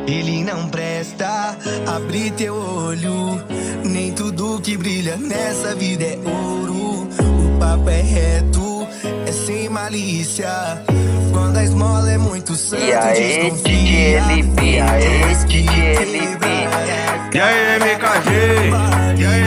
Ele não presta, abre teu olho. Nem tudo que brilha nessa vida é ouro. O papo é reto, é sem malícia. Quando a esmola é muito santa, E aí, DJ LP, e aí, DJ LP. E aí, MKG? E aí,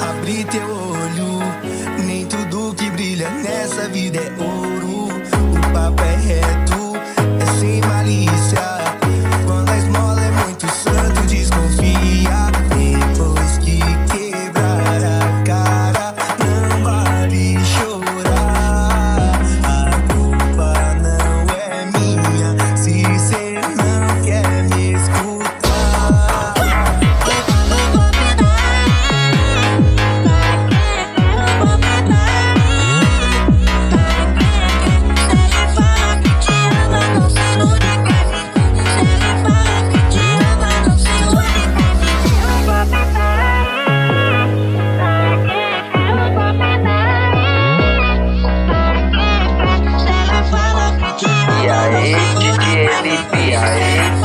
abre teu olho, nem tudo que brilha nessa vida é ouro. O papo é reto, é sem malícia. Quando a esmola é muito santo, desconfia. Depois que quebrar a cara, não vale chorar. A culpa não é minha, se cê não quer me escutar. E aí, DJ LP, e aí.